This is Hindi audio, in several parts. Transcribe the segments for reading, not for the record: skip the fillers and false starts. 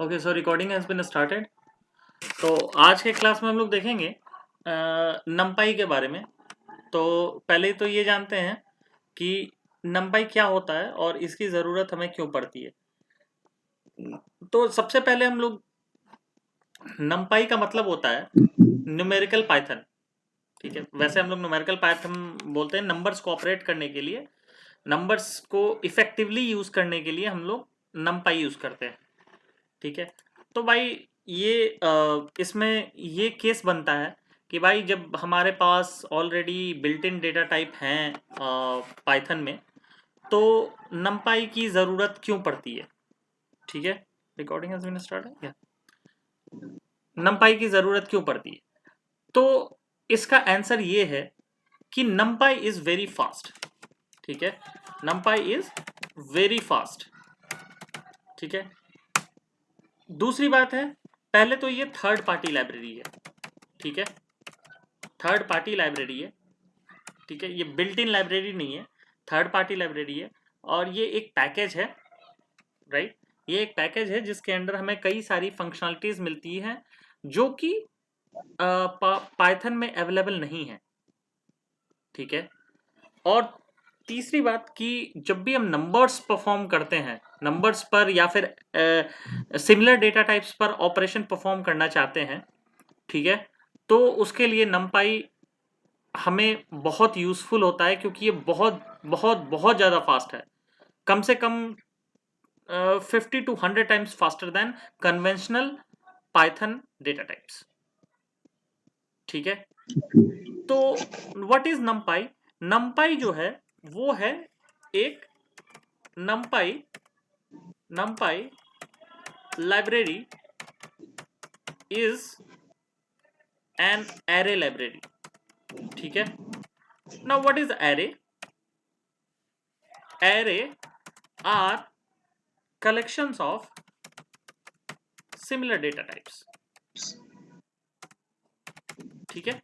Okay, so recording has been started. तो आज के क्लास में हम लोग देखेंगे नमपाई के बारे में। तो पहले तो ये जानते हैं कि नमपाई क्या होता है और इसकी ज़रूरत हमें क्यों पड़ती है। तो सबसे पहले हम लोग नमपाई का मतलब होता है न्यूमेरिकल पाइथन। ठीक है, वैसे हम लोग न्यूमेरिकल पाइथन बोलते हैं नंबर्स को ऑपरेट करने के लिए, नंबर्स को इफेक्टिवली यूज़ करने के लिए हम लोग नमपाई यूज़ करते हैं। ठीक है, तो भाई ये इसमें ये केस बनता है कि भाई जब हमारे पास already built in data type हैं पाइथन में, तो नमपाई की ज़रूरत क्यों पड़ती है। ठीक है, recording has been started. NumPy की ज़रूरत क्यों पड़ती है, तो इसका आंसर ये है कि नमपाई इज़ वेरी फास्ट। ठीक है, नमपाई इज़ वेरी फास्ट। ठीक है, दूसरी बात है, पहले तो ये थर्ड पार्टी लाइब्रेरी है। ठीक है, थर्ड पार्टी लाइब्रेरी है। ठीक है, ये बिल्ट इन लाइब्रेरी नहीं है, थर्ड पार्टी लाइब्रेरी है। और ये एक पैकेज है, राइट। ये एक पैकेज है जिसके अंदर हमें कई सारी फंक्शनलिटीज मिलती हैं जो कि पाइथन में अवेलेबल नहीं है। ठीक है, और तीसरी बात कि जब भी हम नंबर्स परफॉर्म करते हैं, नंबर्स पर या फिर सिमिलर डेटा टाइप्स पर ऑपरेशन परफॉर्म करना चाहते हैं, ठीक है, तो उसके लिए नमपाई हमें बहुत यूजफुल होता है, क्योंकि ये बहुत बहुत बहुत ज़्यादा फास्ट है। कम से कम 50 to 100 times faster than conventional Python data types. ठीक है, तो व्हाट इज नमपाई। नमपाई जो है वो है एक NumPy NumPy library is an array library. ठीक है, now what is array. Array are collections of similar data types। ठीक है,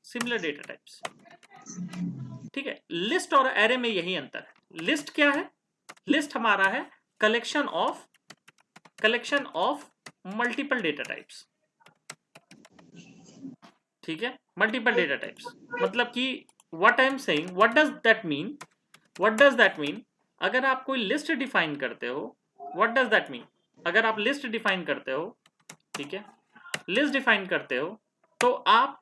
सिमिलर डेटा टाइप्स। ठीक है, लिस्ट और एरे में यही अंतर है। लिस्ट क्या है, लिस्ट हमारा है collection of multiple data types. ठीक है, मल्टीपल डेटा टाइप्स मतलब कि what I am saying, what does that mean. अगर आप कोई लिस्ट डिफाइन करते हो, व्हाट डज दैट मीन, अगर आप लिस्ट डिफाइन करते हो, ठीक है, लिस्ट डिफाइन करते हो, तो आप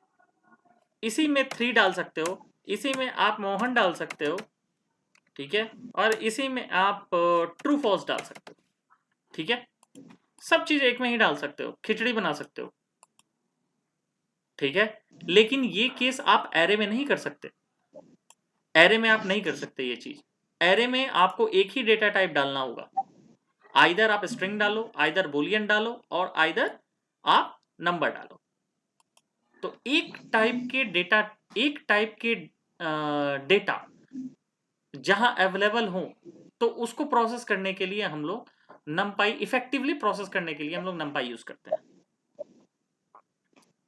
इसी में 3 डाल सकते हो, इसी में आप मोहन डाल सकते हो, ठीक है, और इसी में आप ट्रू फॉल्स डाल सकते हो। ठीक है, सब चीज एक में ही डाल सकते हो, खिचड़ी बना सकते हो। ठीक है, लेकिन ये केस आप एरे में नहीं कर सकते। एरे में आप नहीं कर सकते ये चीज। एरे में आपको एक ही डेटा टाइप डालना होगा। आइदर आप स्ट्रिंग डालो, आइदर बुलियन डालो, और आइदर आप नंबर डालो। तो एक टाइप के डेटा जहां अवेलेबल हो, तो उसको प्रोसेस करने के लिए हम लोग नमपाई, इफेक्टिवली प्रोसेस करने के लिए हम लोग नमपाई यूज करते हैं।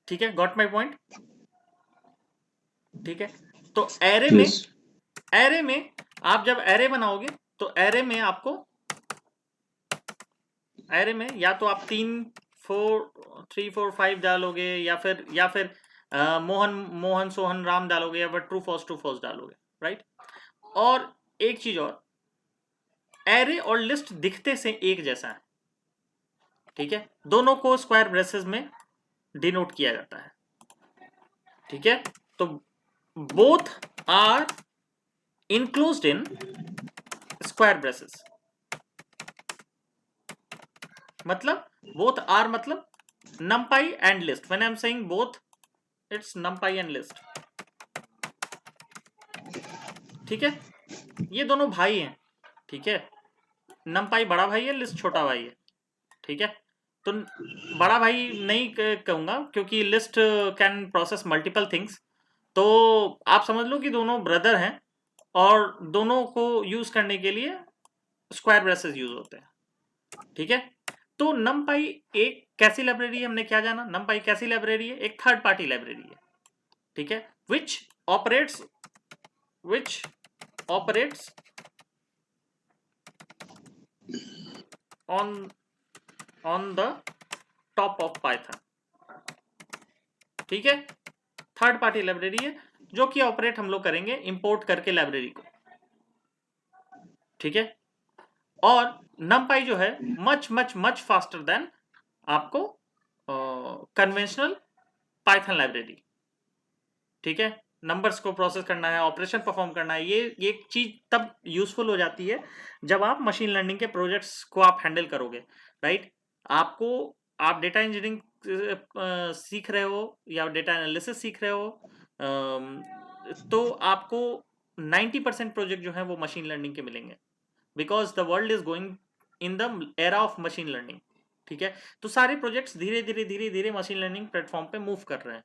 ठीक है, गॉट माई पॉइंट। ठीक है, तो Yes. एरे में आप जब एरे बनाओगे, तो एरे में आपको, एरे में या तो आप 3 4 5 डालोगे, या फिर मोहन मोहन सोहन राम डालोगे, या फिर ट्रू फॉल्स डालोगे, राइट। और एक चीज और, एरे और लिस्ट दिखते से एक जैसा है। ठीक है, दोनों को स्क्वायर ब्रेसेस में डिनोट किया जाता है। ठीक है, तो both are enclosed in square braces. मतलब बोथ आर मतलब numpy and list। when I'm saying both, it's numpy and list। ठीक है, ये दोनों भाई हैं। ठीक है, numpy बड़ा भाई है, लिस्ट छोटा भाई है। ठीक है, तो बड़ा भाई नहीं कहूंगा, क्योंकि list can process multiple things. तो आप समझ लो कि दोनों ब्रदर हैं, और दोनों को यूज करने के लिए स्क्वायर ब्रेसेस यूज होते हैं। ठीक है, तो numpy एक कैसी लाइब्रेरी है, हमने क्या जाना, numpy कैसी लाइब्रेरी है, एक थर्ड पार्टी लाइब्रेरी है। ठीक है, which operates on on the top of Python. ठीक है, थर्ड पार्टी लाइब्रेरी है जो कि ऑपरेट हम लोग करेंगे इंपोर्ट करके लाइब्रेरी को। ठीक है, और numpy जो है much much much faster than आपको कन्वेंशनल पाइथन लाइब्रेरी। ठीक है, नंबर्स को प्रोसेस करना है, ऑपरेशन परफॉर्म करना है, ये चीज तब यूजफुल हो जाती है जब आप मशीन लर्निंग के प्रोजेक्ट्स को आप हैंडल करोगे, राइट। आपको आप डेटा इंजीनियरिंग सीख रहे हो या डेटा एनालिसिस सीख रहे हो, तो आपको 90% प्रोजेक्ट जो है वो मशीन लर्निंग के मिलेंगे, because the world is going in the era of machine learning. ठीक है, तो सारे प्रोजेक्ट्स धीरे धीरे धीरे धीरे मशीन लर्निंग प्लेटफॉर्म पे मूव कर रहे हैं,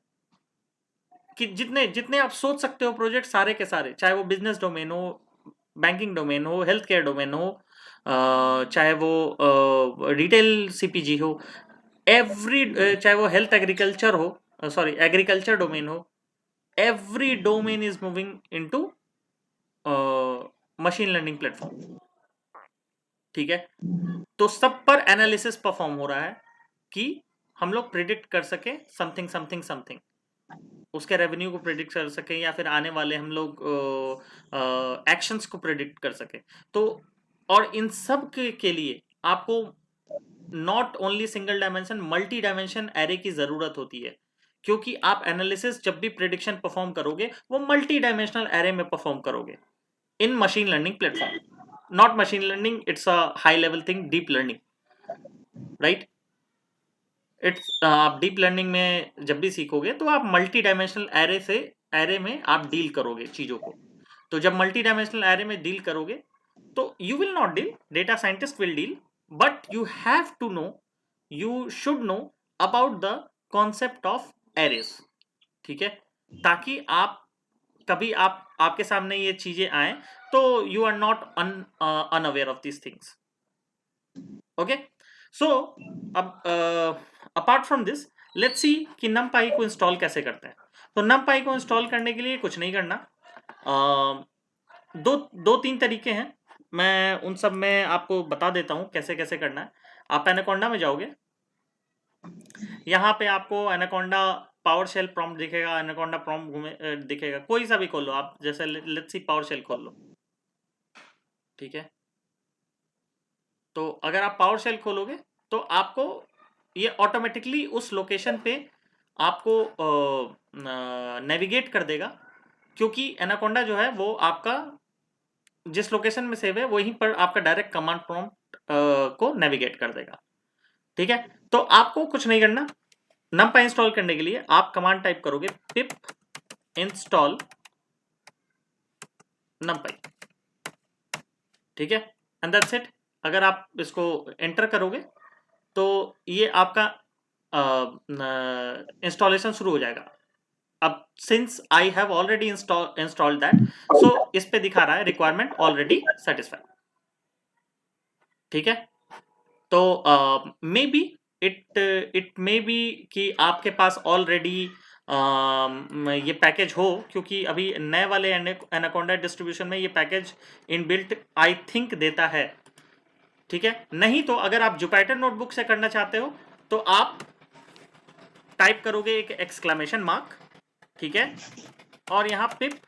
कि जितने जितने आप सोच सकते हो प्रोजेक्ट सारे के सारे, चाहे वो बिजनेस डोमेन हो, बैंकिंग डोमेन हो, हेल्थ केयर डोमेन हो, चाहे वो रिटेल सीपीजी हो, एवरी चाहे वो हेल्थ एग्रीकल्चर हो, सॉरी एग्रीकल्चर डोमेन हो, every domain is moving into machine learning platform. ठीक है, तो सब पर एनालिसिस परफॉर्म हो रहा है कि हम लोग प्रिडिक्ट कर सके समथिंग समथिंग समथिंग, उसके रेवेन्यू को प्रिडिक्ट कर सके या फिर आने वाले हम लोग एक्शंस को प्रिडिक्ट कर सके। तो और इन सब के लिए आपको not only single dimension, multi dimension array की जरूरत होती है, क्योंकि आप एनालिसिस जब भी प्रिडिक्शन परफॉर्म करोगे वो मल्टी डायमेंशनल एरे में परफॉर्म करोगे in machine learning platform. Not machine learning, it's a high level thing, deep learning, right. It's आप डीप लर्निंग में जब भी सीखोगे तो आप मल्टी डायमेंशनल एरे में आप डील करोगे चीजों को। तो जब मल्टी डायमेंशनल एरे में डील करोगे तो you will not deal, data scientist will deal, but you have to know, you should know about the concept of arrays. ठीक है, ताकि आप कभी आपके सामने ये चीजें आए तो you are not unaware of these things. Okay, so अब apart from this let's see कि numpy को इंस्टॉल कैसे करते हैं। तो numpy को इंस्टॉल करने के लिए कुछ नहीं करना, दो तीन तरीके हैं, मैं उन सब में आपको बता देता हूं कैसे कैसे करना है। आप एनाकोंडा में जाओगे, यहाँ पे आपको एनाकोंडा पावर शेल प्रॉम्प्ट दिखेगा, एनाकोंडा प्रॉम्प्ट दिखेगा, कोई सा भी खोल लो आप, जैसे लेट्स सी पावर शेल खोल लो। ठीक है, तो अगर आप पावर शेल खोलोगे तो आपको ये ऑटोमेटिकली उस लोकेशन पे आपको नेविगेट कर देगा, क्योंकि एनाकोंडा जो है वो आपका जिस लोकेशन में सेव है वहीं पर आपका डायरेक्ट कमांड प्रॉम्प्ट को नेविगेट कर देगा। ठीक है, तो आपको कुछ नहीं करना, numpy इंस्टॉल करने के लिए आप कमांड टाइप करोगे pip install numpy। ठीक है, एंड दैट्स इट। अगर आप इसको एंटर करोगे तो ये आपका इंस्टॉलेशन शुरू हो जाएगा। अब since I have already installed that, so इस पे दिखा रहा है रिक्वायरमेंट ऑलरेडी सेटिस्फाइड। ठीक है, तो may be it may B कि आपके पास ऑलरेडी ये पैकेज हो, क्योंकि अभी नए वाले एनाकोंडा डिस्ट्रीब्यूशन में ये पैकेज इनबिल्ट आई थिंक देता है। ठीक है, नहीं तो अगर आप जुपिटर नोटबुक से करना चाहते हो तो आप टाइप करोगे एक एक्सक्लेमेशन मार्क, ठीक है, और यहाँ पिप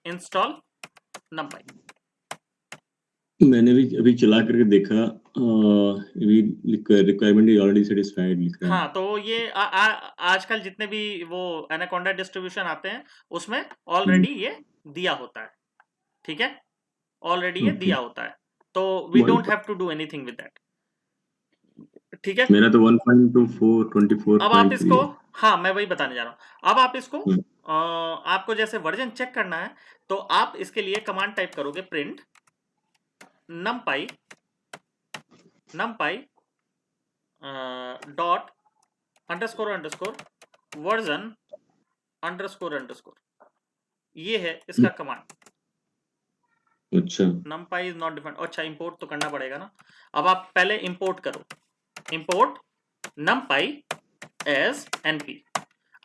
इंस्टॉल numpy। मैंने भी अभी चला करके देखा, रिक्वायरमेंट इज ऑलरेडी सेटिस्फाइड लिख रहा है। हाँ, तो ये आजकल जितने भी वो एनाकोंडा डिस्ट्रीब्यूशन आते हैं उसमें ऑलरेडी ये दिया होता है। ठीक है, ऑलरेडी ये ओके, दिया होता है, तो we don't have to do anything with that. ठीक है, मेरा तो 1.24 अब आप 24.3 इसको, है। हाँ मैं वही बताने जा रहा हूँ, अब आप इसको हम्म, आपको जैसे वर्जन चेक करना है तो आप इसके लिए कमांड टाइप करोगे print numpy dot underscore underscore version underscore underscore, ये है इसका कमांड। अच्छा, numpy इज नॉट डिफाइंड। अच्छा, इंपोर्ट तो करना पड़ेगा ना। अब आप पहले इंपोर्ट करो, इंपोर्ट numpy एज np।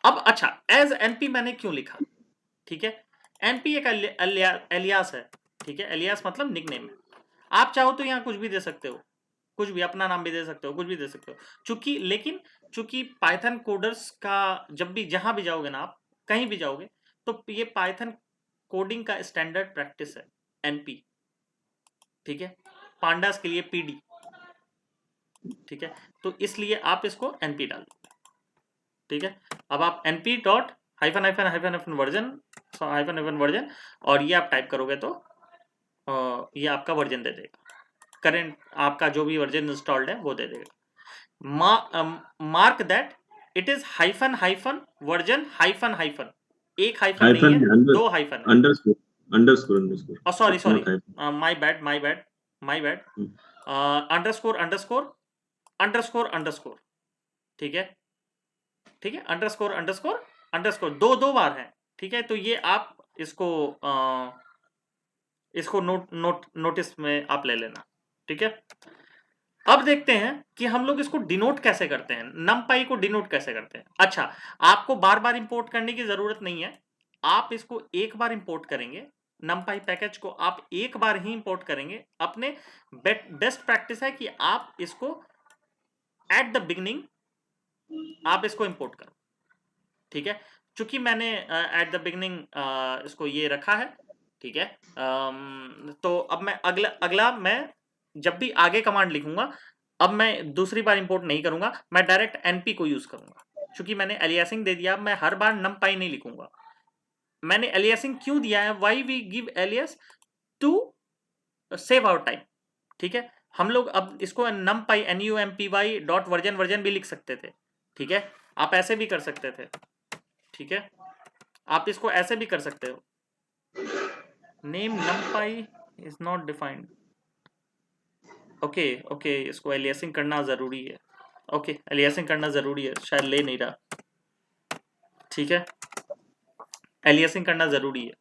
अब अच्छा, एज np मैंने क्यों लिखा? ठीक है, np एक एलियास है। ठीक है, एलियास मतलब निकनेम है। आप चाहो तो यहाँ कुछ भी दे सकते हो, कुछ भी अपना नाम भी दे सकते हो, कुछ भी दे सकते हो। चूंकि पाइथन कोडर्स का जब भी जहां भी जाओगे ना, आप कहीं भी जाओगे, तो ये पाइथन कोडिंग का स्टैंडर्ड प्रैक्टिस है एनपी, ठीक है। पांडास के लिए पीडी, ठीक है। तो इसलिए आप इसको एनपी डाल दो, ठीक है। अब आप np dot hyphen hyphen hyphen hyphen version hyphen hyphen version, और ये आप टाइप करोगे तो ये आपका वर्जन दे देगा, करंट आपका जो भी वर्जन इंस्टॉल्ड है वो दे देगा। Mark that it is hyphen hyphen version hyphen hyphen, एक हाइफन नहीं है, हाइफन दो हाइफन है। Underscore underscore underscore, sorry sorry, not hyphen. My bad my bad my bad, underscore underscore underscore underscore, ठीक है, ठीक है। अंडरस्कोर अंडरस्कोर अंडरस्कोर दो दो बार है, ठीक है। तो ये आप इसको इसको नोटिस में आप ले लेना, ठीक है। अब देखते हैं कि हम लोग इसको डिनोट कैसे करते हैं, numpy को डिनोट कैसे करते हैं। अच्छा, आपको बार बार इंपोर्ट करने की जरूरत नहीं है, आप इसको एक बार इंपोर्ट करेंगे, numpy पैकेज को आप एक बार ही इंपोर्ट करेंगे। अपने बेस्ट प्रैक्टिस है कि आप इसको एट द बिगनिंग आप इसको इंपोर्ट करो, ठीक है। चूंकि मैंने एट द बिगनिंग इसको ये रखा है, ठीक है। तो अब मैं अगला मैं जब भी आगे कमांड लिखूंगा, अब मैं दूसरी बार इंपोर्ट नहीं करूंगा, मैं डायरेक्ट एनपी को यूज करूंगा। चूंकि मैंने एलियासिंग दे दिया, मैं हर बार numpy नहीं लिखूंगा। मैंने एलियासिंग क्यों दिया है, why we give alias, to save our time, ठीक है। हम लोग अब इसको numpy numpy dot version version भी लिख सकते थे, ठीक है। आप ऐसे भी कर सकते थे, ठीक है। आप इसको ऐसे भी कर सकते हो, name numpy is not defined, okay okay, इसको एलियासिंग करना जरूरी है, ओके एलियासिंग करना जरूरी है, शायद ले नहीं रहा, ठीक है। एलियासिंग करना जरूरी है।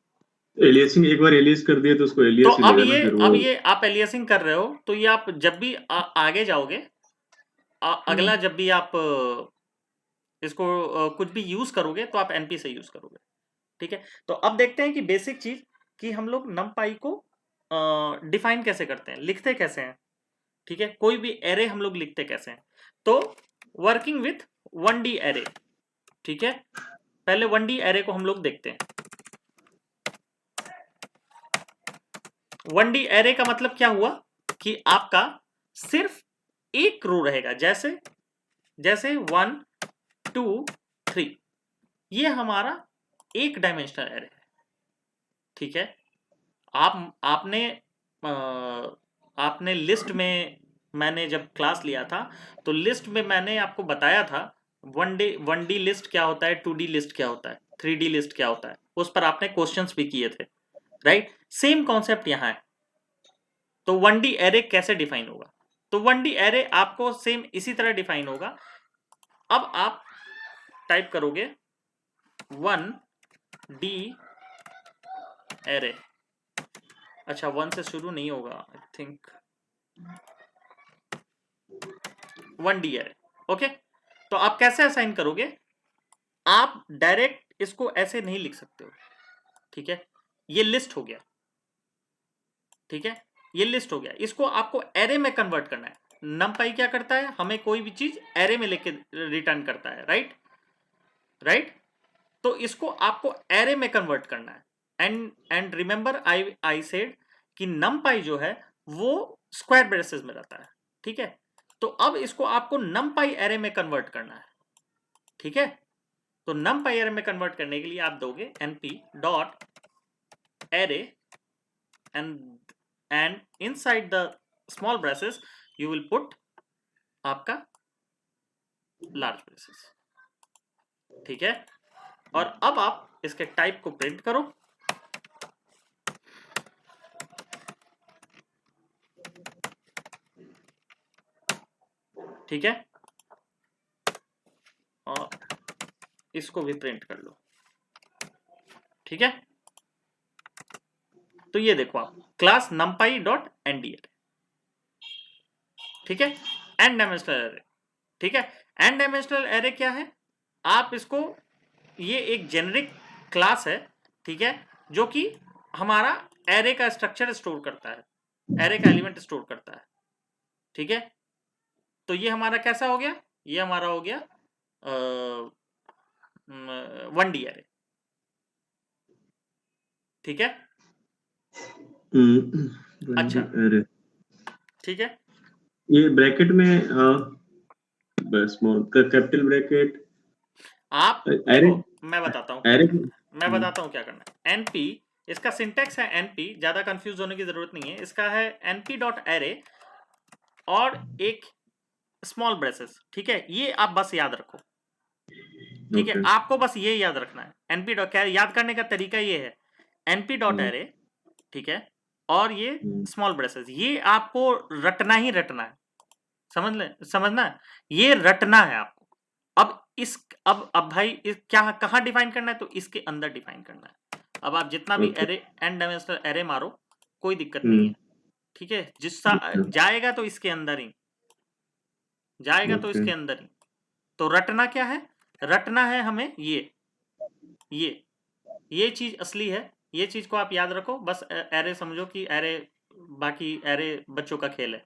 एलियासिंग एक बार एलियास कर दिया तो उसको तो एलियास ही अब लेगा ना, फिर वो। ये आप एलियासिंग कर रहे हो, तो ये आप जब भी आगे जाओगे, अगला जब भी आप इसको कुछ भी यूज करोगे, तो आप एनपी से यूज करोगे, ठीक है। तो अब देखते हैं कि बेसिक चीज कि हम लोग numpy को डिफाइन कैसे करते हैं, लिखते कैसे हैं, ठीक है। कोई भी एरे हम लोग लिखते कैसे हैं, तो वर्किंग विथ 1D एरे, ठीक है। पहले 1D एरे को हम लोग देखते हैं। 1D एरे का मतलब क्या हुआ कि आपका सिर्फ एक रो रहेगा, जैसे जैसे 1 2 3, ये हमारा एक डायमेंशनल एरे है, ठीक है। आपने लिस्ट में, मैंने जब क्लास लिया था तो लिस्ट में मैंने आपको बताया था 1D लिस्ट क्या होता है, 2D लिस्ट क्या होता है, 3D लिस्ट क्या होता है, उस पर आपने क्वेश्चंस भी किए थे, राइट। सेम कॉन्सेप्ट यहां है। तो 1D एरे कैसे डिफाइन होगा, तो 1D एरे आपको सेम इसी तरह डिफाइन होगा। अब आप टाइप करोगे 1D एरे, अच्छा 1 से शुरू नहीं होगा, I think 1D array, okay. तो आप कैसे असाइन करोगे, आप डायरेक्ट इसको ऐसे नहीं लिख सकते हो, ठीक है। ये लिस्ट हो गया, ठीक है, ये लिस्ट हो गया, इसको आपको एरे में कन्वर्ट करना है। numpy क्या करता है, हमें कोई भी चीज एरे में लेके रिटर्न करता है, राइट राइट। तो इसको आपको एरे में कन्वर्ट करना है। एंड रिमेंबर आई सेड कि numpy जो है वो स्क्वायर ब्रेसेस में रहता है, ठीक है। तो अब इसको आपको numpy एरे में कन्वर्ट करना है, ठीक है। तो numpy एरे में कन्वर्ट करने के लिए आप दोगे np dot array and inside the small braces you will put आपका large braces, ठीक है। और अब आप इसके टाइप को प्रिंट करो, ठीक है, और इसको भी प्रिंट कर लो, ठीक है। तो ये देखो आप क्लास numpy डॉट nd, ठीक है, एन डायमेंशनल एरे, ठीक है। एन डायमेंशनल एरे क्या है, आप इसको, ये एक जेनरिक क्लास है, ठीक है, जो कि हमारा एरे का स्ट्रक्चर स्टोर करता है, एरे का एलिमेंट स्टोर करता है, ठीक है। तो ये हमारा कैसा हो गया, ये हमारा हो गया 1D एरे, ठीक है। अच्छा, अरे ठीक है। ये ब्रैकेट में स्मॉल कैपिटल ब्रैकेट आप एरे देखो, मैं बताता हूँ क्या एरे करना है, मैं बताता हूँ क्या करना है। एनपी, इसका सिंटेक्स है एनपी, ज्यादा कंफ्यूज होने की जरूरत नहीं है। इसका है एनपी डॉट एरे और एक स्मॉल ब्रेसेस, ठीक है। ये आप बस याद रखो, ठीक है। ओके आपको बस ये याद रखना है। एनपी डॉट, याद करने का तरीका ये है, एनपी डॉट एरे, ठीक है, और ये स्मॉल ब्रेसेस, ये आपको रटना ही रटना है, समझना है, ये रटना है आपको। अब अब भाई क्या कहाँ डिफाइन करना है, तो इसके अंदर डिफाइन करना है। अब आप जितना भी एरे, एन डायमेंशनल एरे मारो, कोई दिक्कत नहीं है, ठीक है। जिसका जाएगा तो इसके अंदर ही जाएगा, तो इसके अंदर ही। तो रटना क्या है, रटना है हमें ये चीज असली है। ये चीज को आप याद रखो, बस एरे समझो कि एरे, बाकी एरे बच्चों का खेल है,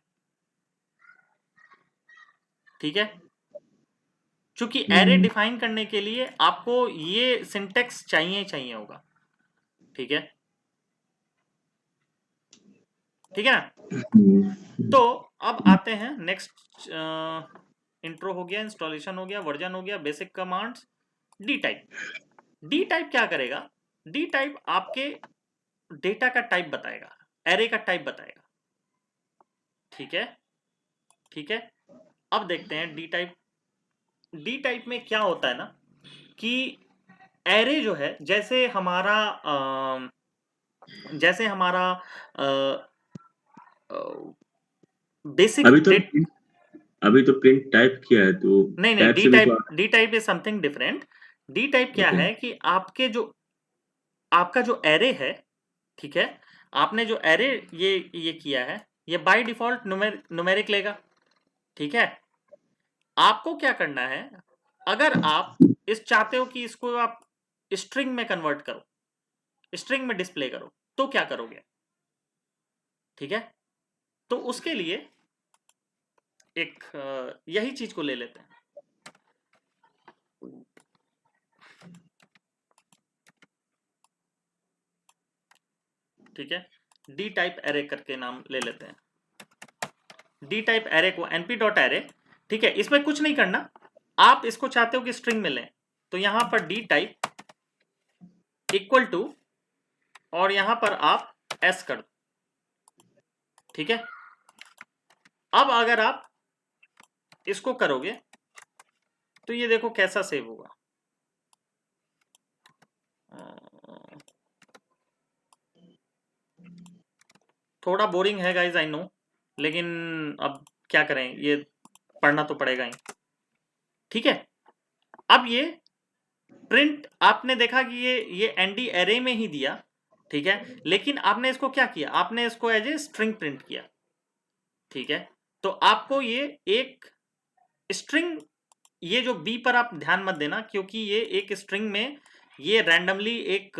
ठीक है। चूंकि एरे डिफाइन करने के लिए आपको ये सिंटेक्स चाहिए होगा, ठीक है, ठीक है ना। तो अब आते हैं नेक्स्ट, इंट्रो हो गया, इंस्टॉलेशन हो गया, वर्जन हो गया, basic commands. D type, D type क्या करेगा, डी टाइप आपके डेटा का टाइप बताएगा, एरे का टाइप बताएगा, ठीक है, ठीक है। अब देखते हैं डी टाइप। डी टाइप में क्या होता है ना कि एरे जो है, जैसे हमारा बेसिक अभी तो प्रिंट टाइप किया है, तो नहीं, टाइप से भी तो D type is something different. D type क्या है कि आपका जो एरे है, ठीक है, आपने जो एरे ये किया है, ये बाय डिफॉल्ट न्यूमेरिक लेगा, ठीक है। आपको क्या करना है, अगर आप इस चाहते हो कि इसको आप स्ट्रिंग में कन्वर्ट करो, स्ट्रिंग में डिस्प्ले करो, तो क्या करोगे, ठीक है। तो उसके लिए एक यही चीज को ले लेते हैं, ठीक है। डी टाइप एरे करके नाम ले लेते हैं, डी टाइप एरे को np डॉट एरे, ठीक है। इसमें कुछ नहीं करना, आप इसको चाहते हो कि स्ट्रिंग में लें, तो यहां पर डी टाइप इक्वल टू, और यहां पर आप s कर दो, ठीक है। अब अगर आप इसको करोगे तो ये देखो कैसा सेव होगा। थोड़ा बोरिंग है गाइज, आई नो, लेकिन अब क्या करें, ये पढ़ना तो पड़ेगा ही, ठीक है। अब ये प्रिंट आपने देखा कि ये एनडी एरे में ही दिया, ठीक है, लेकिन आपने इसको क्या किया, आपने इसको एज ए स्ट्रिंग प्रिंट किया, ठीक है। तो आपको ये एक स्ट्रिंग, ये जो बी पर आप ध्यान मत देना, क्योंकि ये एक स्ट्रिंग में ये रैंडमली एक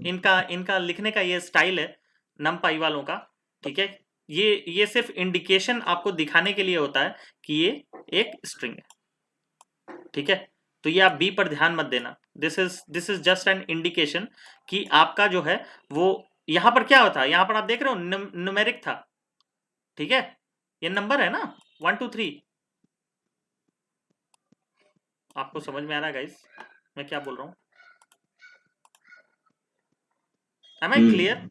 इनका इनका लिखने का ये स्टाइल है नमपाई वालों का, ठीक है। ये सिर्फ इंडिकेशन आपको दिखाने के लिए होता है कि ये एक स्ट्रिंग है, ठीक है। तो ये आप बी पर ध्यान मत देना, this is just an indication कि आपका जो है वो यहां पर क्या होता है, यहां पर आप देख रहे हो न्यूमेरिक था, ठीक है, ये नंबर है ना 1 2 3। आपको समझ में आ रहा है गाइस मैं क्या बोल रहा हूं, एम आई क्लियर?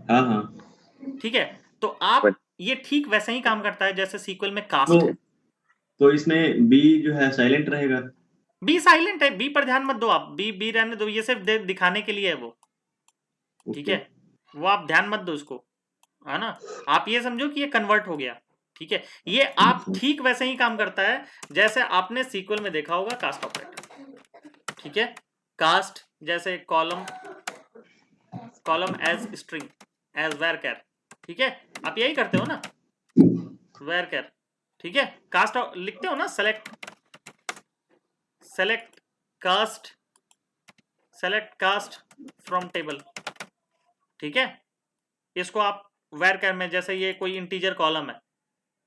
हाँ हाँ। ठीक है। तो आप ये ठीक वैसे ही काम करता है जैसे सीक्वल में कास्ट है। तो इसमें बी जो है साइलेंट रहेगा, बी साइलेंट है, बी पर ध्यान मत दो आप, बी रहने दो, ये सिर्फ दिखाने के लिए है वो, ठीक है। वो आप ध्यान मत दो उसको, है ना। आप ये समझो कि ये कन्वर्ट हो गया, ठीक है। ये आप ठीक वैसे ही काम करता है जैसे आपने सीक्वल में देखा होगा कास्ट ऑपरेटर, ठीक है। कास्ट जैसे column as string as varchar, ठीक है, आप यही करते हो ना, वेर कैर, ठीक है। कास्ट लिखते हो ना, सेलेक्ट कास्ट फ्रॉम टेबल, ठीक है। इसको आप var में, जैसे ये कोई इंटीजर कॉलम है,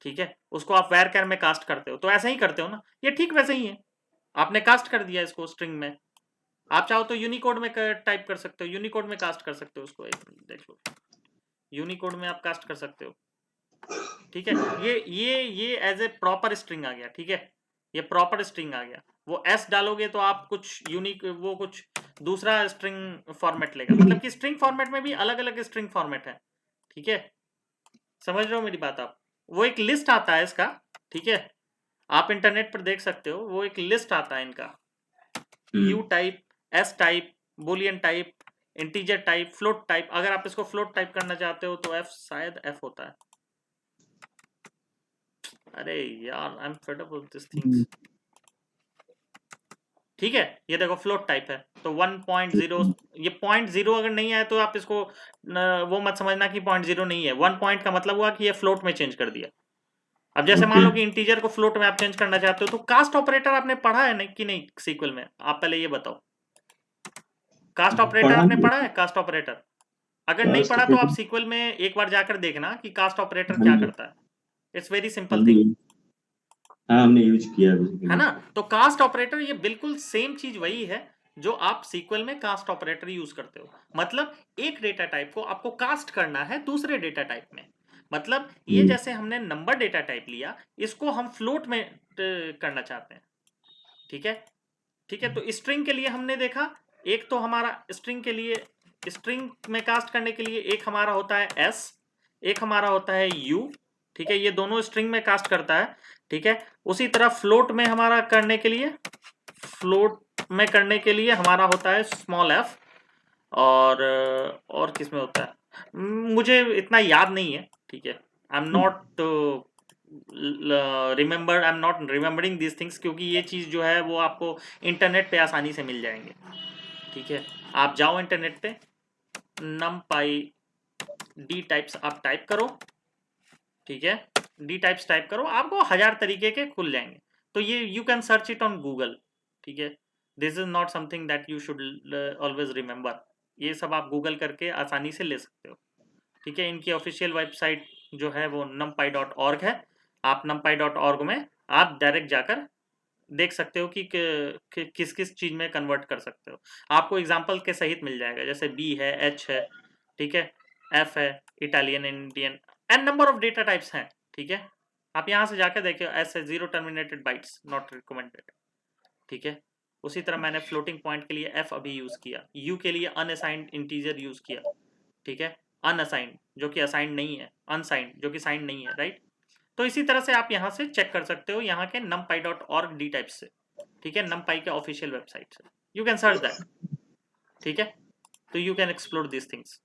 ठीक है, उसको आप var में कास्ट करते हो, तो ऐसा ही करते हो ना, ये ठीक वैसे ही है, आपने कास्ट कर दिया इसको स्ट्रिंग में। आप चाहो तो यूनिकोड में टाइप कर सकते हो, यूनिकोड में कास्ट कर सकते हो उसको, एक देख लो, यूनिकोड में आप कास्ट कर सकते हो, ठीक है। ये एज ए प्रॉपर स्ट्रिंग आ गया, ठीक है, ये प्रॉपर स्ट्रिंग आ गया। वो एस डालोगे तो आप कुछ यूनिक, वो कुछ दूसरा स्ट्रिंग फॉर्मेट लेगा, मतलब कि स्ट्रिंग फॉर्मेट में भी अलग अलग स्ट्रिंग फॉर्मेट है, ठीक है, समझ रहे हो मेरी बात आप। वो एक लिस्ट आता है इसका, ठीक है, आप इंटरनेट पर देख सकते हो, वो एक लिस्ट आता है इनका, you type, S type, Boolean type, integer type, float type. अगर आप इसको फ्लोट टाइप करना चाहते हो तो एफ, शायद एफ होता है। अरे यार, I am fed up with this things, ठीक है। ये देखो फ्लोट टाइप है, तो 1.0, ये 0.0 अगर नहीं आया तो आप इसको वो मत समझना कि 0.0 नहीं है। 1 पॉइंट का मतलब हुआ कि ये फ्लोट में चेंज कर दिया। अब जैसे मान लो कि इंटीजर को फ्लोट में आप चेंज करना चाहते हो, तो कास्ट ऑपरेटर आपने पढ़ा है नहीं कि नहीं सीक्वल में? आप पहले ये बताओ, कास्ट ऑपरेटर आपने पढ़ा है? कास्ट ऑपरेटर अगर नहीं पढ़ा तो आप सीक्वल में एक बार जाकर देखना कि कास्ट ऑपरेटर क्या करता है। इट्स वेरी सिंपल थिंग, हमने यूज किया है ना। तो कास्ट ऑपरेटर ये बिल्कुल सेम चीज वही है जो आप सीक्वल में कास्ट ऑपरेटर यूज करते हो। मतलब एक डेटा टाइप को आपको कास्ट करना है दूसरे डेटा टाइप में। मतलब ये जैसे हमने नंबर डेटा टाइप लिया, इसको हम फ्लोट में करना चाहते हैं, ठीक है, ठीक है। तो स्ट्रिंग के लिए हमने देखा, एक तो हमारा स्ट्रिंग के लिए, स्ट्रिंग में कास्ट करने के लिए एक हमारा होता है एस, एक हमारा होता है यू, ठीक है, ये दोनों स्ट्रिंग में कास्ट करता है, ठीक है। उसी तरह फ्लोट में हमारा करने के लिए, फ्लोट में करने के लिए हमारा होता है स्मॉल एफ, और किस में होता है मुझे इतना याद नहीं है, ठीक है। I am not remembering this things, क्योंकि ये चीज़ जो है वो आपको इंटरनेट पे आसानी से मिल जाएंगे, ठीक है। आप जाओ इंटरनेट पे, numpy डी टाइप्स आप टाइप करो, ठीक है, डी टाइप्स टाइप करो, आपको 1000 तरीके के खुल जाएंगे। तो ये you can search it on Google, ठीक है। This is not something that you should always remember, ये सब आप गूगल करके आसानी से ले सकते हो, ठीक है। इनकी ऑफिशियल वेबसाइट जो है वो numpy.org है। आप numpy.org में आप डायरेक्ट जाकर देख सकते हो कि किस किस चीज में कन्वर्ट कर सकते हो। आपको एग्जांपल के सहित मिल जाएगा, जैसे बी है, एच है, ठीक है, एफ है, Italian, Indian, an number of data types हैं, ठीक है। आप यहाँ से जाकर देखिए, एस है zero terminated bytes not recommended, ठीक है। उसी तरह मैंने फ्लोटिंग पॉइंट के लिए एफ अभी यूज किया, यू के लिए अनअसाइंड इंटीजर यूज किया, ठीक है, अनअसाइंड जो कि असाइंड नहीं है, अनसाइंड जो कि साइंड नहीं है, राइट। तो इसी तरह से आप यहाँ से चेक कर सकते हो, यहाँ के numpy.org डी टाइप से, ठीक है, numpy के ऑफिशियल वेबसाइट से, यू कैन सर्च दैट, ठीक है। तो you can explore this things,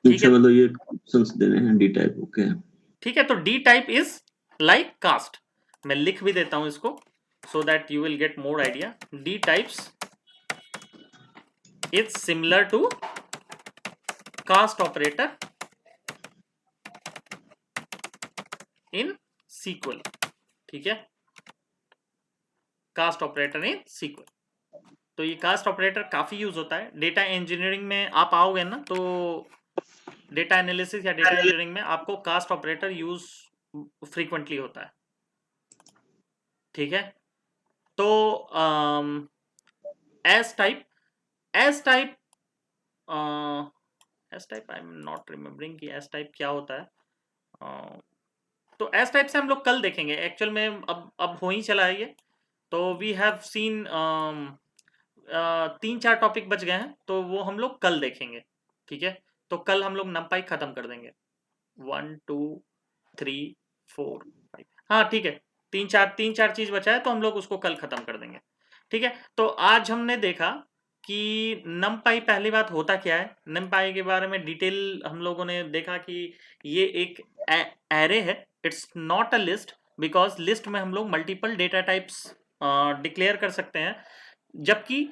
ठीक है। मतलब ये ऑप्शंस देने हैं डी टाइप, ओके, ठीक है, तो D type is like cast, मैं लिख भी देता हूं इसको so that you will get more idea. D types is similar to cast operator in SQL, ठीक है, कास्ट ऑपरेटर इन SQL। तो ये कास्ट ऑपरेटर काफी यूज होता है डेटा इंजीनियरिंग में। आप आओगे ना तो डेटा एनालिसिस या डेटा इंजीनियरिंग में आपको कास्ट ऑपरेटर यूज फ्रीक्वेंटली होता है, ठीक है। तो S type, S type, S type I am not remembering कि एस टाइप क्या होता है। तो एस टाइप से हम लोग कल देखेंगे एक्चुअल में, अब हो ही चला है ये। तो वी हैव सीन 3-4 टॉपिक बच गए हैं, तो वो हम लोग कल देखेंगे, ठीक है। तो कल हम लोग नंपाई खत्म कर देंगे, 1 2 3 4 5, हाँ ठीक है, 3-4 चीज बचा है, तो हम लोग उसको कल खत्म कर देंगे, ठीक है। तो आज हमने देखा कि नमपाई पहली बात होता क्या है, नमपाई के बारे में डिटेल हम लोगों ने देखा कि ये एक एरे है, it's not a list, because list में हम लोग मल्टीपल डेटा टाइप्स डिक्लेयर कर सकते हैं, जबकि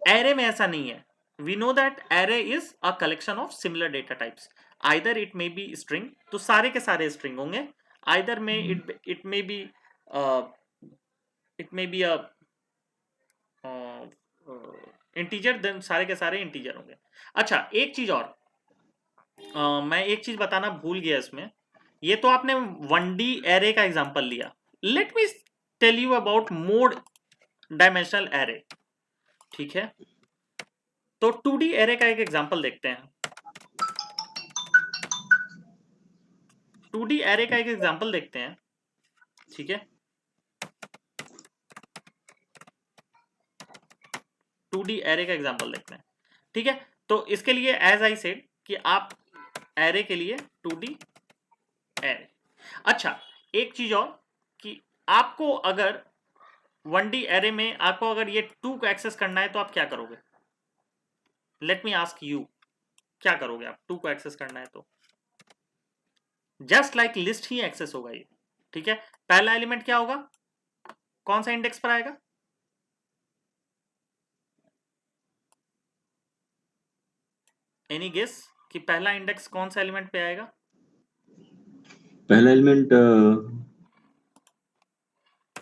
एरे में ऐसा नहीं है। We know that array is a collection of similar data types, either it may be string, तो सारे के सारे स्ट्रिंग होंगे, आइदर में it may be a integer, then सारे के सारे इंटीजर होंगे। अच्छा एक चीज और, मैं एक चीज बताना भूल गया इसमें। ये तो आपने 1D एरे का एग्जांपल लिया। Let me tell you about multi dimensional array. ठीक है, तो 2D एरे का एक एग्जांपल देखते हैं। 2D एरे का एक एग्जांपल देखते हैं। ठीक है, 2D एरे का एग्जांपल देखते हैं। ठीक है, तो इसके लिए एज आई सेड कि आप एरे के लिए 2D एरे। अच्छा, एक चीज और कि आपको अगर 1D एरे में आपको अगर ये 2 को एक्सेस करना है तो आप क्या करोगे? लेट मी आस्क यू, क्या करोगे आप 2 को एक्सेस करना है तो? जस्ट लाइक लिस्ट ही एक्सेस होगा ये। ठीक है, पहला एलिमेंट क्या होगा, कौन सा इंडेक्स पर आएगा? एनी गेस कि पहला इंडेक्स कौन सा एलिमेंट पे आएगा? पहला एलिमेंट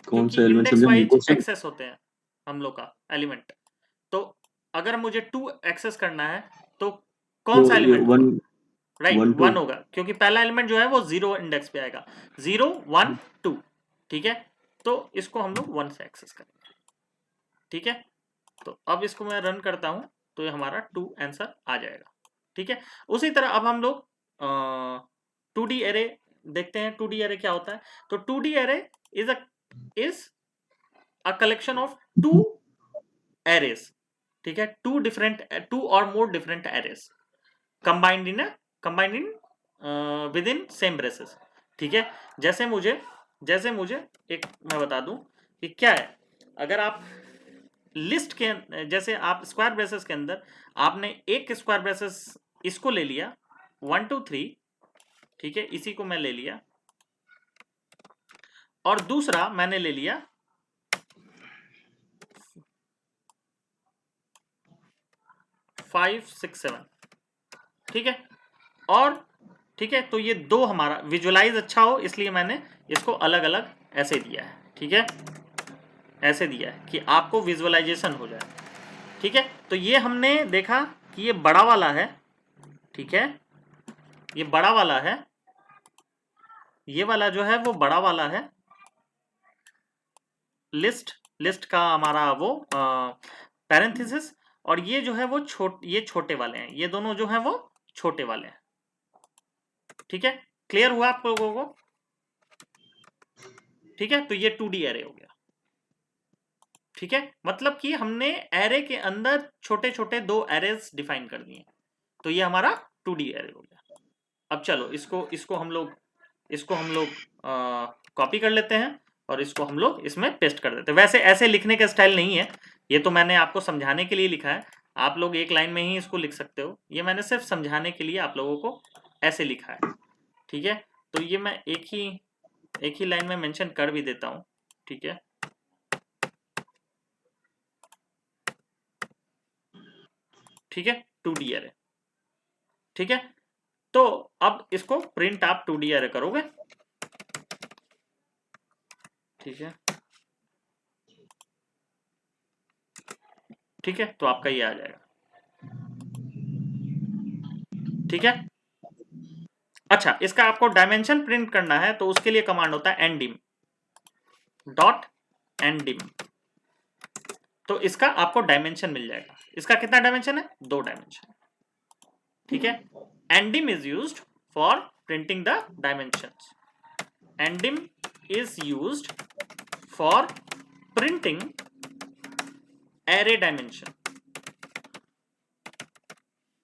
कौन क्योंकि सा एलिमेंट इंडेक्स समझा मेरे वाइज को सर? एक्सेस होते हैं हम लोग का एलिमेंट। तो अगर मुझे 2 एक्सेस करना है तो कौन सा तो ये एलिमेट होगा? वन राइट, 1 2 1 होगा, क्योंकि पहला एलिमेंट जो है वो 0 इंडेक्स पे आएगा। 0 1 2। ठीक है, तो इसको हम लोग 1 से एक्सेस करेंगे। ठीक है, तो अब इसको मैं रन करता हूं तो ये हमारा 2 आंसर आ जाएगा। ठीक है, उसी तरह अब हम लोग 2D एरे देखते हैं। 2D एरे क्या होता है? तो 2D array is a collection of 2 arrays. ठीक है, 2 और more different arrays combined in with in same braces. ठीक है, जैसे मुझे एक मैं बता दूं कि क्या है, अगर आप लिस्ट के जैसे आप स्क्वायर ब्रेसेस के अंदर आपने एक स्क्वायर ब्रेसेस इसको ले लिया 1 2 3। ठीक है, इसी को मैं ले लिया और दूसरा मैंने ले लिया 5 6 7। ठीक है, और ठीक है, तो ये दो हमारा विजुअलाइज अच्छा हो इसलिए मैंने इसको अलग अलग ऐसे दिया है। ठीक है, ऐसे दिया है कि आपको विजुअलाइजेशन हो जाए। ठीक है, तो ये हमने देखा कि ये बड़ा वाला है। ठीक है, ये बड़ा वाला है, ये वाला जो है वो बड़ा वाला है। लिस्ट का हमारा वो पैरेंथेसिस, और ये जो है वो ये छोटे वाले हैं, ये दोनों जो हैं वो छोटे वाले हैं। ठीक है, क्लियर हुआ आप लोगों को? ठीक है, तो ये 2D एरे हो गया। ठीक है, मतलब कि हमने एरे के अंदर छोटे छोटे दो एरेज डिफाइन कर दिए, तो ये हमारा 2D एरे हो गया। अब चलो इसको हम लोग कॉपी कर लेते हैं और इसको हम लोग इसमें पेस्ट कर देते हैं। वैसे ऐसे लिखने का स्टाइल नहीं है, ये तो मैंने आपको समझाने के लिए लिखा है। आप लोग एक लाइन में ही इसको लिख सकते हो, ये मैंने सिर्फ समझाने के लिए आप लोगों को ऐसे लिखा है। ठीक है, तो ये मैं एक ही लाइन में मेंशन कर भी देता हूं। ठीक है, ठीक है, 2D एरे। ठीक है, तो अब इसको प्रिंट आप 2D एरे करोगे। ठीक है, ठीक है, तो आपका ये आ जाएगा। ठीक है, अच्छा, इसका आपको डायमेंशन प्रिंट करना है तो उसके लिए कमांड होता है ndim डॉट ndim। तो इसका आपको डायमेंशन मिल जाएगा। इसका कितना डायमेंशन है? 2 डायमेंशन। ठीक है, ndim is used for printing the dimensions. ndim is used for printing array dimension.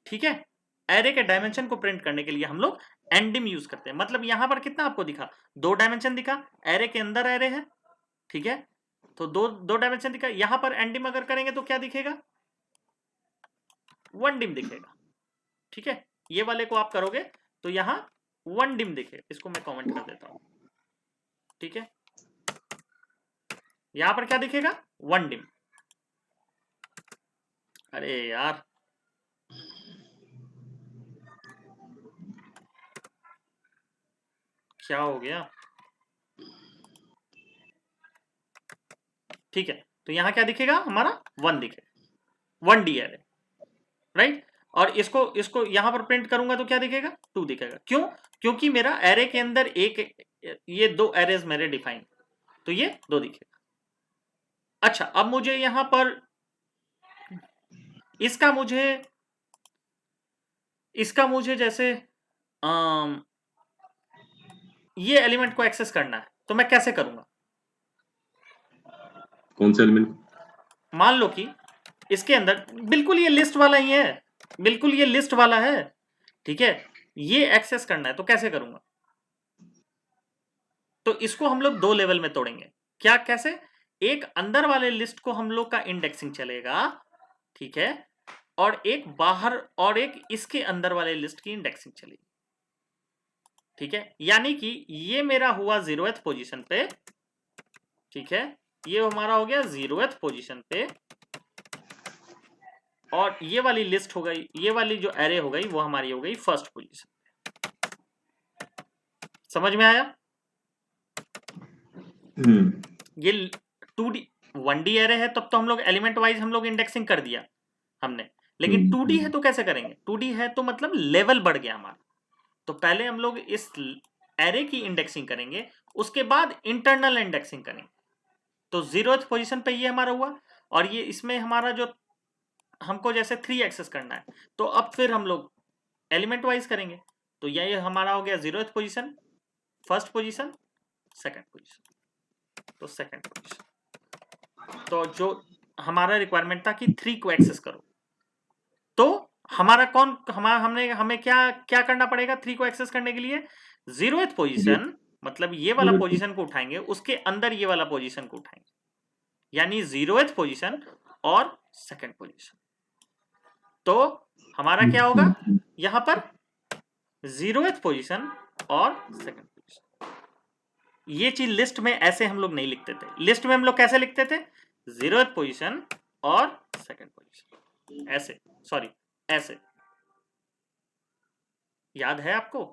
ठीक है, एरे के डायमेंशन को प्रिंट करने के लिए हम लोग ndim यूज करते हैं। मतलब यहां पर कितना आपको दिखा? 2 डायमेंशन दिखा, एरे के अंदर एरे है। ठीक है, तो दो डायमेंशन दिखा। यहां पर ndim अगर करेंगे तो क्या दिखेगा? 1 dim दिखेगा। ठीक है, ये वाले को आप करोगे तो यहां 1 dim दिखेगा। इसको मैं कमेंट कर देता हूं। ठीक है, यहां पर क्या दिखेगा? 1 dim। अरे यार, क्या हो गया? ठीक है, तो यहां क्या दिखेगा? हमारा 1 दिखेगा, 1D एरे। राइट, और इसको इसको यहां पर प्रिंट करूंगा तो क्या दिखेगा? 2 दिखेगा। क्यों? क्योंकि मेरा एरे के अंदर ये 2 एरेज मेरे डिफाइन, तो ये 2 दिखेगा। अच्छा, अब मुझे यहां पर इसका मुझे जैसे ये एलिमेंट को एक्सेस करना है, तो मैं कैसे करूंगा? कौन सा एलिमेंट? मान लो कि इसके अंदर बिल्कुल ये लिस्ट वाला ही है, बिल्कुल ये लिस्ट वाला है, ठीक है, ये एक्सेस करना है, तो कैसे करूंगा? तो इसको हम लोग 2 लेवल में तोड़ेंगे। क्या, कैसे? एक अंदर वाले लिस्ट को हम लोग का इंडेक्सिंग चलेगा, ठीक है, और एक बाहर, और एक इसके अंदर वाले लिस्ट की इंडेक्सिंग चलेगी, ठीक है। यानी कि ये मेरा हुआ 0th पोजीशन पे, ठीक है, ये हमारा हो गया 0th पोजीशन पे, और ये वाली लिस्ट हो गई, ये वाली जो एरे हो गई वो हमारी हो गई 1st पोजीशन। समझ में आया? ये 2D 1D एरे है, तब तो हम लोग एलिमेंट वाइज हम लोग इंडेक्सिंग कर दिया हमने, लेकिन 2D है तो कैसे करेंगे? 2D है तो मतलब लेवल बढ़ गया हमारा, तो पहले हम लोग इस एरे की इंडेक्सिंग करेंगे, उसके बाद इंटरनल इंडेक्सिंग करेंगे। तो 0th पोजीशन पे ये हमारा हुआ, और ये इसमें हमारा जो हमको जैसे 3 एक्सेस करना है, तो अब फिर हम लोग एलिमेंट वाइज करेंगे, तो ये हमारा हो गया 0th position, 1st position, 2nd position, तो 2nd पोजीशन। तो जो हमारा रिक्वायरमेंट था कि 3 को एक्सेस करो, तो हमारा हमें क्या क्या करना पड़ेगा 3 को एक्सेस करने के लिए? 0th पोजीशन, मतलब ये वाला पोजीशन को उठाएंगे, उसके अंदर ये वाला पोजीशन को उठाएंगे, यानी 0th पोजीशन और 2nd पोजीशन। तो हमारा क्या होगा यहां पर? 0th पोजीशन और 2nd पोजीशन। ये चीज लिस्ट में ऐसे हम लोग नहीं लिखते थे। लिस्ट में हम लोग कैसे लिखते थे? 0th पोजीशन और 2nd पोजीशन, ऐसे, सॉरी ऐसे। याद है आपको?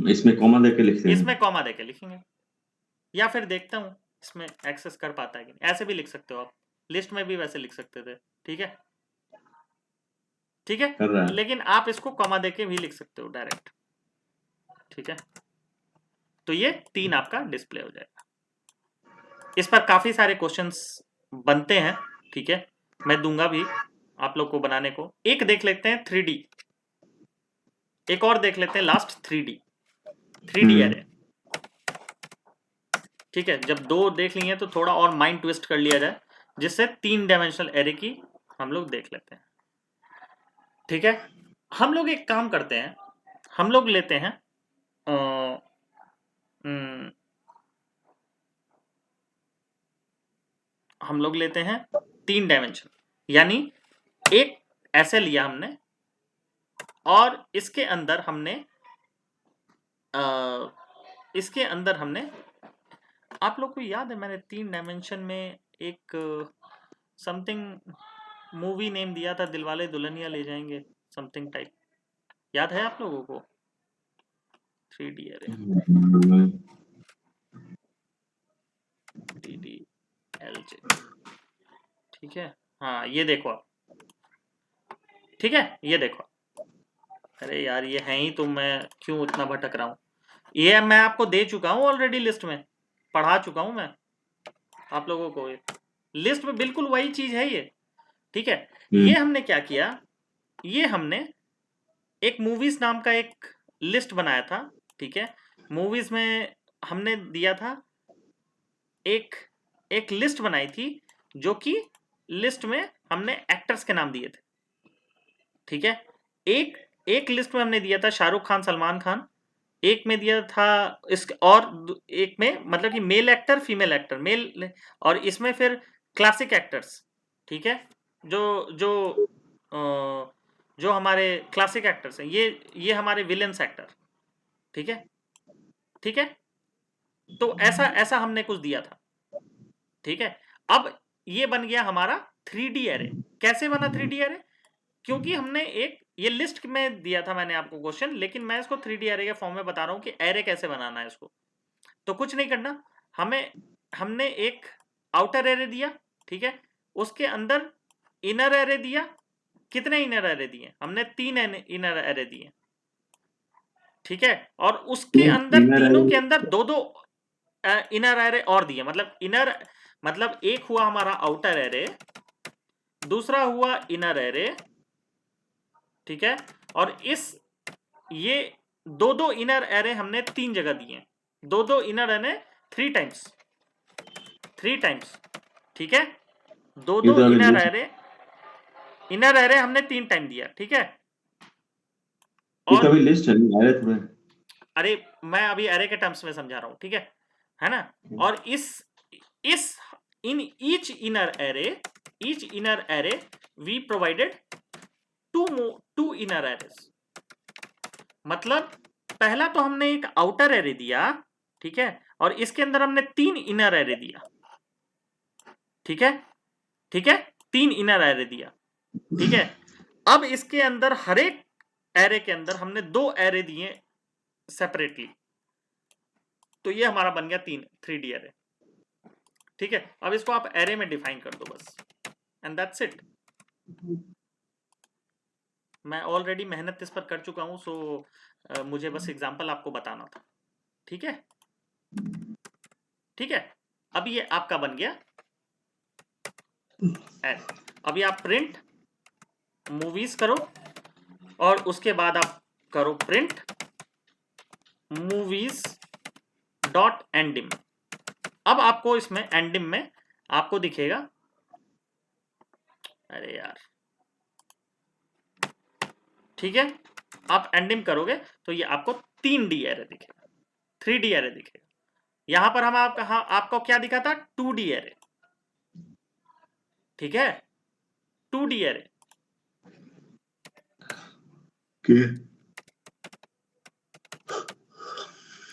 इसमें कॉमा देके लिखते हैं। इसमें कॉमा देके लिखेंगे, या फिर देखता हूं इसमें एक्सेस कर पाता है कि नहीं। ऐसे भी लिख सकते हो आप, लिस्ट में भी वैसे लिख सकते थे, ठीक है, ठीक है, कर रहा है। लेकिन आप इसको कॉमा देके भी लिख सकते हो डायरेक्ट, ठीक है। तो ये 3 आपका डिस्प्ले हो जाएगा। इस पर काफी सारे क्वेश्चंस बनते हैं, ठीक है, मैं दूंगा भी आप लोग को बनाने को। एक देख लेते हैं 3D, एक और देख लेते हैं लास्ट 3D एरे, ठीक है। जब 2 देख लिए तो थोड़ा और माइंड ट्विस्ट कर लिया जाए, जिससे 3 डायमेंशनल एरे की हम लोग देख लेते हैं, ठीक है। हम लोग एक काम करते हैं, हम लोग लेते हैं हम लोग लेते हैं 3 डायमेंशन, यानी एक ऐसे लिया हमने, और इसके अंदर हमने आप लोग को याद है मैंने 3 डायमेंशन में एक समथिंग मूवी नेम दिया था, दिलवाले दुल्हनिया ले जाएंगे, समथिंग टाइप, याद है आप लोगों को? 3D एरे, 3D LJ, ठीक है। हाँ ये देखो आप, ठीक है, ये देखो। अरे यार ये है ही तो, मैं क्यों उतना भटक रहा हूँ? ये मैं आपको दे चुका हूँ ऑलरेडी, लिस्ट में पढ़ा चुका हूँ मैं आप लोगों को, ये लिस्ट में बिल्कुल वही चीज है ये, ठीक है। ये हमने क्या किया, ये हमने एक मूवीज नाम का एक लिस्ट बनाया था, ठीक है। मूवीज में हमने दिया था एक लिस्ट बनाई थी, जो कि लिस्ट में हमने एक्टर्स के नाम दिए थे, ठीक है। एक लिस्ट में हमने दिया था शाहरुख खान, सलमान खान, एक में दिया था और एक में मतलब कि male actor, female actor, male, और इसमें फिर क्लासिक एक्टर्स, ठीक है, जो जो जो हमारे क्लासिक एक्टर्स हैं, ये हमारे विलेंस एक्टर, ठीक है, ठीक है। तो ऐसा ऐसा हमने कुछ दिया था, ठीक है। अब ये बन गया हमारा 3D एरे। कैसे बना 3D एरे? क्योंकि हमने एक ये लिस्ट में दिया था मैंने आपको क्वेश्चन, लेकिन मैं इसको 3D एरे के फॉर्म में बता रहा हूं कि एरे कैसे बनाना है इसको। तो कुछ नहीं करना, हमने एक आउटर एरे दिया, ठीक है, उसके अंदर इनर एरे दिया, कितने इनर एरे दिए हमने? 3 इनर एरे दिए, ठीक है, और उसके अंदर तीनों के अंदर दो दो इनर एरे और दिए, मतलब इनर मतलब एक हुआ हमारा आउटर एरे, दूसरा हुआ इनर एरे, ठीक है, और ये दो दो इनर एरे हमने 3 जगह दिए, दो दो इनर एरे 3 टाइम्स, ठीक है, दो दो इनर एरे हमने 3 टाइम दिया, ठीक है। और कभी लिस्ट है थोड़ा, अरे मैं अभी एरे के टर्म्स में समझा रहा हूं, ठीक है ना। और in each inner array we provided two inner arrays. मतलब पहला तो हमने एक आउटर एरे दिया, ठीक है, और इसके अंदर हमने 3 इनर एरे दिया, ठीक है, 3 इनर एरे दिया, ठीक है। अब इसके अंदर हर एक एरे के अंदर हमने 2 एरे दिए सेपरेटली, तो ये हमारा बन गया 3D एरे, ठीक है। अब इसको आप एरे में डिफाइन कर दो बस, एंड दैट्स इट। मैं ऑलरेडी मेहनत इस पर कर चुका हूं, सो मुझे बस एग्जांपल आपको बताना था, ठीक है, ठीक है। अब ये आपका बन गया एरे। अभी आप प्रिंट मूवीज करो और उसके बाद आप करो प्रिंट मूवीज डॉट एंडिम। अब आपको इसमें एंडिम में आपको दिखेगा, अरे यार, ठीक है, आप एंडिम करोगे तो ये आपको 3D एरे दिखेगा, 3D एरे दिखेगा। यहां पर हम आपको क्या दिखा था? 2D एरे, ठीक है, 2D एरे,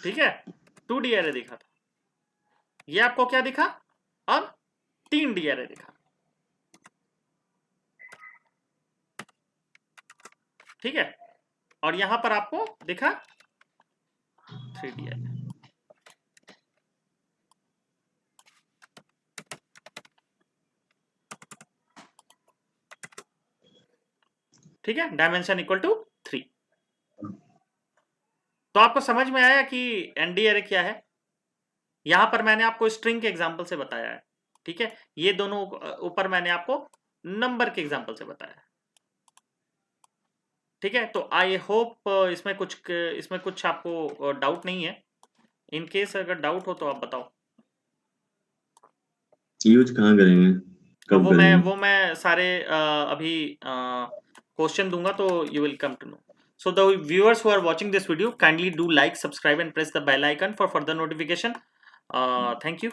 ठीक है, 2D एरे दिखा था। ये आपको क्या दिखा? अब 3D एरे दिखा, ठीक है, और यहां पर आपको दिखा 3D एरे, ठीक है, डायमेंशन इक्वल टू 3। तो आपको समझ में आया कि एनडी एरे क्या है? यहां पर मैंने आपको स्ट्रिंग के एग्जांपल से बताया है, ठीक है, ये दोनों ऊपर मैंने आपको नंबर के एग्जांपल से बताया है, ठीक है। तो आई होप इसमें कुछ आपको डाउट नहीं है। इन केस अगर डाउट हो तो आप बताओ। यूज कहाँ करेंगे, कब करेंगे? वो मैं सारे अभी क्वेश्चन दूंगा तो you will come to know. So the viewers who are watching this video, kindly do like, subscribe and press the bell icon for further notification. Thank you.